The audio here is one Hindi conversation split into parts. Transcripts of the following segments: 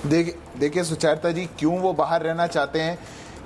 देखिए सुचेता जी, क्यों वो बाहर रहना चाहते हैं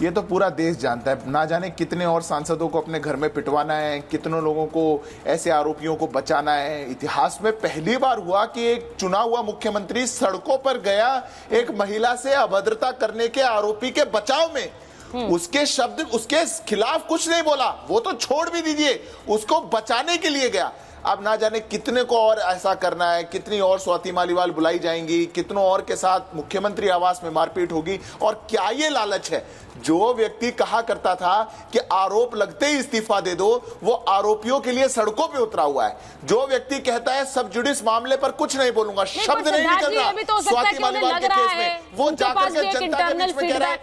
ये तो पूरा देश जानता है। ना जाने कितने और सांसदों को अपने घर में पिटवाना है, कितनों लोगों को, ऐसे आरोपियों को बचाना है। इतिहास में पहली बार हुआ कि एक चुना हुआ मुख्यमंत्री सड़कों पर गया एक महिला से अभद्रता करने के आरोपी के बचाव में। उसके शब्द, उसके खिलाफ कुछ नहीं बोला, वो तो छोड़ भी दीजिए, उसको बचाने के लिए गया। अब ना जाने कितने को और ऐसा करना है, कितनी और स्वाति मालीवाल बुलाई जाएंगी, कितनों और के साथ मुख्यमंत्री आवास में मारपीट होगी। और क्या ये लालच है? जो व्यक्ति कहा करता था कि आरोप लगते ही इस्तीफा दे दो, वो आरोपियों के लिए सड़कों पे उतरा हुआ है। जो व्यक्ति कहता है सब जुडिस मामले पर कुछ नहीं बोलूंगा, शब्द नहीं निकलता तो स्वाति मालीवाल के केस में, वो जाकर के जनता के बीच में कह रहा है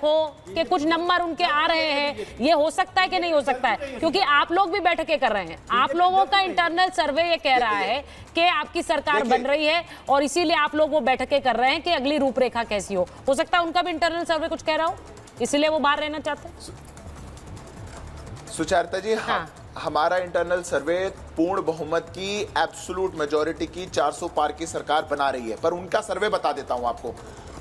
कि कुछ नंबर उनके आ रहे हैं। ये हो सकता है कि नहीं हो सकता है? क्योंकि आप लोग भी बैठकें कर रहे हैं, आप लोगों का इंटरनल सर्वे ये कह रहा है कि आपकी सरकार बन रही है और इसीलिए आप लोग वो बैठकें कर रहे हैं कि अगली रूपरेखा कैसी हो सकता है उनका भी इंटरनल सर्वे कुछ कह रहा हो, इसलिए वो बाहर रहना चाहते हैं। सुचेता जी, हमारा इंटरनल सर्वे पूर्ण बहुमत की, एब्सोल्यूट मेजॉरिटी की 400 पार की सरकार बना रही है। पर उनका सर्वे बता देता हूं आपको,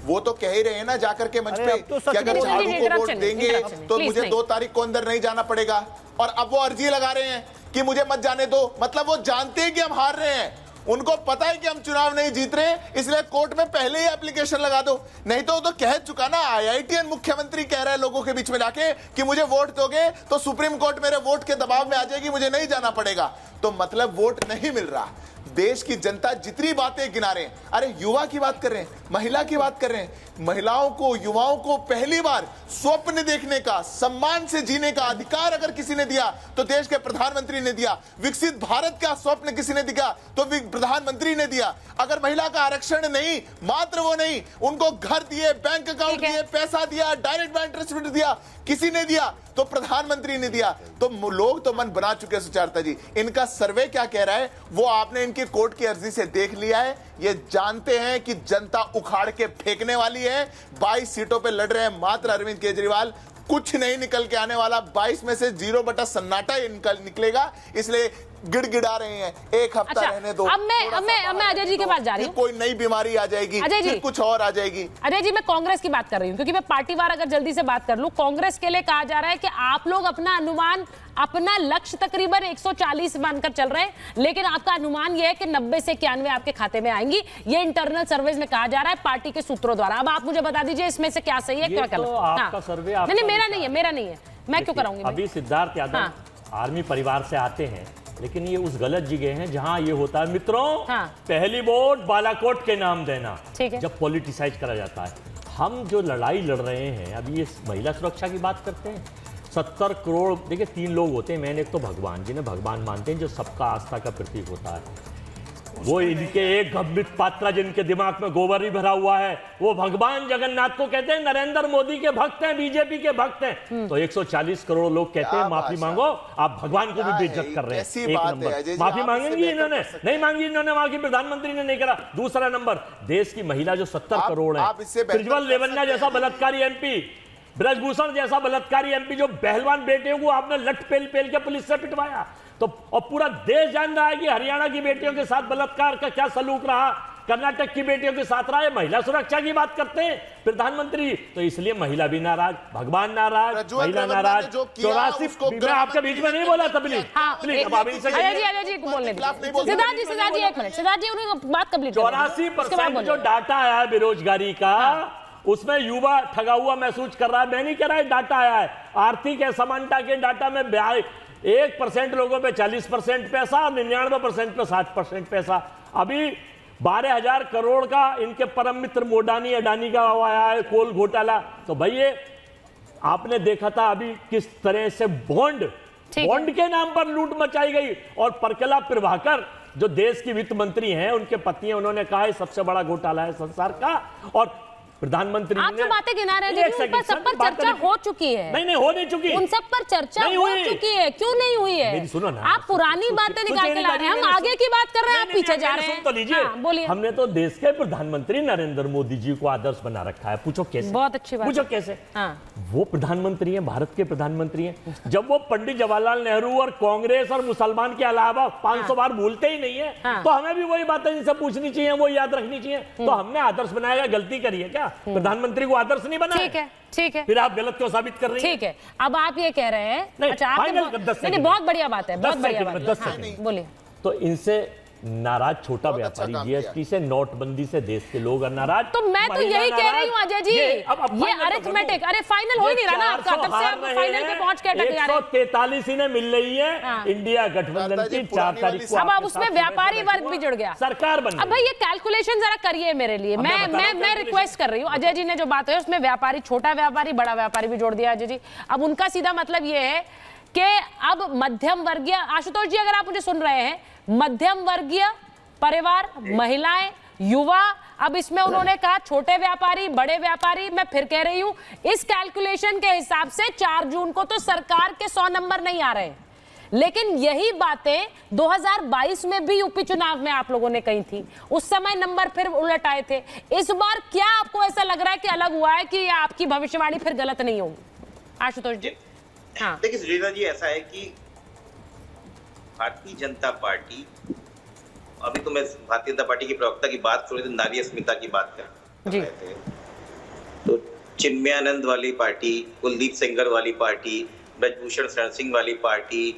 वो तो कह ही रहे हैं ना जाकर के मंच पे कि अगर झाड़ू को वोट देंगे तो मुझे 2 तारीख को अंदर नहीं जाना पड़ेगा। और अब वो अर्जी लगा रहे हैं कि मुझे मत जाने दो। मतलब वो जानते हैं कि हम हार रहे हैं, उनको पता है कि हम चुनाव नहीं जीत रहे, इसलिए कोर्ट में पहले ही एप्लीकेशन लगा दो। नहीं तो वो तो कह चुका ना, आईआईटीएन मुख्यमंत्री कह रहा है लोगों के बीच में जाके कि मुझे वोट दोगे तो सुप्रीम कोर्ट मेरे वोट के दबाव में आ जाएगी, मुझे नहीं जाना पड़ेगा। तो मतलब वोट नहीं मिल रहा। देश की जनता जितनी बातें गिना रहे हैं, अरे युवा की बात कर रहे हैं, महिला की बात कर रहे हैं, महिलाओं को, युवाओं को पहली बार स्वप्न देखने का, सम्मान से जीने का अधिकार अगर किसी ने दिया तो देश के प्रधानमंत्री ने दिया। विकसित भारत का स्वप्न किसी ने दिया तो प्रधानमंत्री ने दिया। अगर महिला का आरक्षण नहीं, मात्र वो नहीं, उनको घर दिए, बैंक अकाउंट दिए, पैसा दिया, डायरेक्ट बैंक ट्रांसफर दिया, किसी ने दिया तो प्रधानमंत्री ने दिया। तो लोग तो मन बना चुके हैं सुचेता जी। इनका सर्वे क्या कह रहा है वो आपने इनकी कोर्ट की अर्जी से देख लिया है। ये जानते हैं कि जनता उखाड़ के फेंकने वाली है। 22 सीटों पे लड़ रहे हैं मात्र अरविंद केजरीवाल, कुछ नहीं निकल के आने वाला। 22 में से 0 बटा सन्नाटा निकलेगा, इसलिए गिड़गिड़ा रहे हैं एक हफ्ता रहने दो। अब मैं अजय जी के पास जा रही हूँ। कोई नई बीमारी आ जाएगी, फिर कुछ और आ जाएगी। अजय जी, मैं कांग्रेस की बात कर रही हूँ क्योंकि मैं पार्टीवार अगर जल्दी से बात कर लूं, कांग्रेस के लिए कहा जा रहा है कि आप लोग अपना अनुमान, अपना लक्ष्य तकरीबन 140 मानकर चल रहे हैं, लेकिन आपका अनुमान यह है कि 90 से 91 आपके खाते में आएंगी। ये इंटरनल सर्वेज में कहा जा रहा है पार्टी के सूत्रों द्वारा। अब आप मुझे बता दीजिए इसमें से क्या सही है, क्या गलत। आपका सर्वे नहीं, मेरा नहीं है, मैं क्यों कराऊंगी? अभी सिद्धार्थ यादव आर्मी परिवार से आते हैं, लेकिन ये उस गलत जगह है जहां ये होता है मित्रों, पहली वोट बालाकोट के नाम देना, जब पॉलिटिसाइज करा जाता है। हम जो लड़ाई लड़ रहे हैं अभी, ये महिला सुरक्षा की बात करते हैं। 70 करोड़, देखिए 3 लोग होते हैं, मैंने एक तो भगवान, जिन्हें भगवान मानते हैं, जो सबका आस्था का प्रतीक होता है। वो इनके एक अमृत पात्रा जिनके दिमाग में गोबर ही भरा हुआ है, वो भगवान जगन्नाथ को कहते हैं नरेंद्र मोदी के भक्त हैं, बीजेपी के भक्त हैं। तो 140 करोड़ लोग कहते हैं माफी मांगो, आप भगवान को भी बेइज्जत कर रहे हैं। एक नंबर माफी मांगेंगे इन्होंने, नहीं मांगी इन्होंने, वहां की प्रधानमंत्री ने नहीं करा। दूसरा नंबर, देश की महिला जो 70 करोड़ है, प्रज्वल रेवन्ना जैसा बलात्कारी एमपी, ब्रजभूषण जैसा बलात्कारी एमपी, जो पहलवान बेटियों को आपने लठ पेल पेल के पुलिस से पिटवाया, तो और पूरा देश जान रहा है कि हरियाणा की बेटियों के साथ बलात्कार का क्या सलूक रहा, कर्नाटक की बेटियों के साथ रहा है। महिला सुरक्षा की बात करते हैं प्रधानमंत्री, तो इसलिए महिला भी नाराज, भगवान नाराज, महिला नाराज। 84, मैं आपके बीच में नहीं बोला था, प्लीज अजय जी को बोलने दीजिए। सिद्धार्थ जी एक मिनट, सिद्धार्थ जी उन्होंने बात कंप्लीट। 84% जो डाटा आया है बेरोजगारी का, उसमें युवा ठगा हुआ महसूस कर रहा है। मैं नहीं कह रहा है डाटा आया है, आर्थिक असमानता के डाटा में 1% लोगों पे 40% पैसा और 99% पे 60% पैसा। अभी 12,000 करोड़ का इनके परम मित्र मोडानी अडानी का आया है कोल घोटाला। तो भैया आपने देखा था अभी किस तरह से बॉन्ड के नाम पर लूट मचाई गई। और परकला प्रभाकर जो देश की वित्त मंत्री हैं, उनके पति हैं, उन्होंने कहा है सबसे बड़ा घोटाला है संसार का। और प्रधानमंत्री आप जो बातें गिना रहे हैं, उन पर सब पर चर्चा हो चुकी है। नहीं हो नहीं चुकी, उन सब पर चर्चा हो चुकी है। क्यों नहीं हुई है? मेरी सुनो ना, आप पुरानी बातें निकाल के ला रहे हैं, हम आगे की बात कर रहे हैं, आप पीछे जा रहे हैं। तो लीजिए, बोलिए। हमने तो देश के प्रधानमंत्री नरेंद्र मोदी जी को आदर्श बना रखा है। पूछो कैसे? बहुत अच्छी बात। पूछो कैसे? वो प्रधानमंत्री हैं, भारत के प्रधानमंत्री हैं। जब वो पंडित जवाहरलाल नेहरू और कांग्रेस और मुसलमान के अलावा 500 बार भूलते ही नहीं है, तो हमें भी वही बातें इनसे पूछनी चाहिए, वो याद रखनी चाहिए। तो हमने आदर्श बनाया, गलती करी है क्या? क्या? प्रधानमंत्री को आदर्श नहीं बना? ठीक है, ठीक है, फिर आप गलत क्यों साबित कर रही हैं? ठीक है, अब आप ये कह रहे हैं, अच्छा आप नहीं, बहुत बढ़िया बात है, बहुत बढ़िया बात है, बोलिए। तो इनसे नाराज छोटा व्यापारी, जीएसटी से, नोटबंदी से देश के लोग नाराज। तो मैं तो यही कह रही हूँ अजय जी, ये अरिथमेटिक, अरे फाइनल हो ही नहीं रहा ना आपका, तब से आप फाइनल पे पहुंच के अटक जा रहे हैं। 143 इन्हें मिल रही है इंडिया गठबंधन की 4 तारीख को। अब उसमें व्यापारी वर्ग भी जुड़ गया, सरकार बन गई। अब भाई ये कैलकुलेशन जरा करिए मेरे लिए, मैं रिक्वेस्ट कर रही हूँ। अजय जी ने जो बात है उसमें व्यापारी, छोटा व्यापारी, बड़ा व्यापारी भी जोड़ दिया अजय जी। अब उनका सीधा मतलब ये है कि अब मध्यम वर्गीय, आशुतोष जी अगर आप मुझे सुन रहे हैं, मध्यम वर्गीय परिवार, महिलाएं, युवा, अब इसमें उन्होंने कहा छोटे व्यापारी, बड़े व्यापारी। मैं फिर कह रही हूं, इस कैलकुलेशन के हिसाब से 4 जून को तो सरकार के 100 नंबर नहीं आ रहे, लेकिन यही बातें 2022 में भी यूपी चुनाव में आप लोगों ने कही थी, उस समय नंबर फिर उलट आए थे। इस बार क्या आपको ऐसा लग रहा है कि अलग हुआ है कि आपकी भविष्यवाणी फिर गलत नहीं होगी? आशुतोष जी। हाँ देखिए सुजीता जी, ऐसा है कि भारतीय जनता पार्टी, अभी तो मैं भारतीय जनता पार्टी की प्रवक्ता की बात करूँ तो नारी अस्मिता की बात कर रहे थे, तो चिन्मयानंद वाली पार्टी, कुलदीप सेंगर वाली पार्टी, ब्रजभूषण शरण सिंह वाली पार्टी,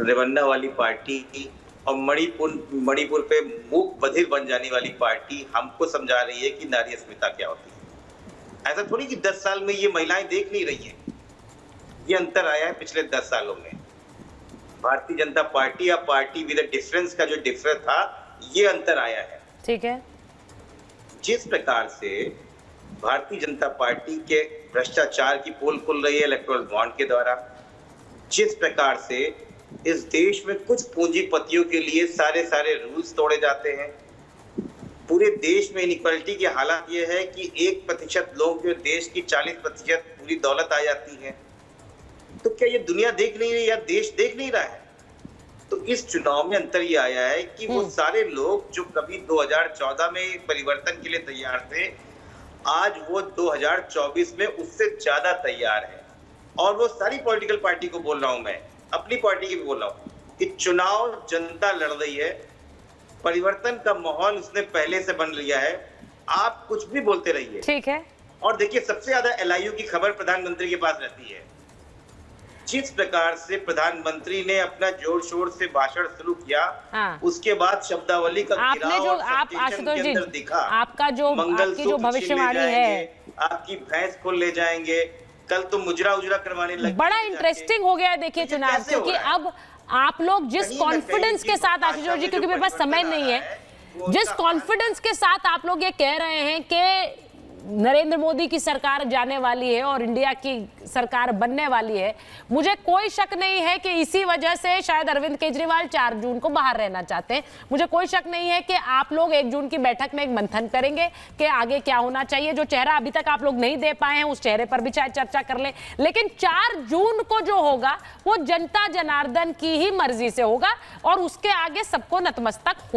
रेवन्ना वाली पार्टी और मणिपुर पे मूक बधिर बन जाने वाली पार्टी हमको समझा रही है कि नारी अस्मिता क्या होती है। ऐसा थोड़ी कि 10 साल में ये महिलाएं देख नहीं रही है, ये अंतर आया है पिछले 10 सालों में। भारतीय जनता पार्टी या पार्टी विद डिफरेंस का जो डिफरेंस था, ये अंतर आया है। ठीक है, जिस प्रकार से भारतीय जनता पार्टी के भ्रष्टाचार की पोल खुल रही है इलेक्टोरल बॉन्ड के द्वारा, जिस प्रकार से इस देश में कुछ पूंजीपतियों के लिए सारे रूल्स तोड़े जाते हैं, पूरे देश में इनइक्वालिटी की हालत ये है कि 1% लोग जो देश की 40% पूरी दौलत आ जाती है। तो क्या ये दुनिया देख नहीं रही या देश देख नहीं रहा है? तो इस चुनाव में अंतर ये आया है कि वो सारे लोग जो कभी 2014 में परिवर्तन के लिए तैयार थे, आज वो 2024 में उससे ज्यादा तैयार है। और वो सारी पॉलिटिकल पार्टी को बोल रहा हूं, मैं अपनी पार्टी की भी बोल रहा हूं कि चुनाव जनता लड़ रही है, परिवर्तन का माहौल उसने पहले से बन लिया है। आप कुछ भी बोलते रहिए, ठीक है। और देखिए, सबसे ज्यादा एलआईयू की खबर प्रधानमंत्री के पास रहती है। जिस प्रकार से प्रधानमंत्री ने अपना जोर शोर से भाषण शुरू किया, उसके बाद शब्दावली का आपने जो आप आशुतोष जी दिखा, आपका जो आपकी जो भविष्यवाणी है, आपकी भैंस को ले जाएंगे, कल तो मुजरा उजरा करवाने लगे। बड़ा इंटरेस्टिंग हो गया है देखिए चुनाव, क्योंकि अब आप लोग जिस कॉन्फिडेंस के साथ, आशुतोष जी क्योंकि मेरे पास समय नहीं है, जिस कॉन्फिडेंस के साथ आप लोग ये कह रहे हैं कि नरेंद्र मोदी की सरकार जाने वाली है और इंडिया की सरकार बनने वाली है, मुझे कोई शक नहीं है कि इसी वजह से शायद अरविंद केजरीवाल 4 जून को बाहर रहना चाहते हैं। मुझे कोई शक नहीं है कि आप लोग 1 जून की बैठक में एक मंथन करेंगे कि आगे क्या होना चाहिए। जो चेहरा अभी तक आप लोग नहीं दे पाए हैं, उस चेहरे पर भी शायद चर्चा कर ले, लेकिन 4 जून को जो होगा वो जनता जनार्दन की ही मर्जी से होगा और उसके आगे सबको नतमस्तक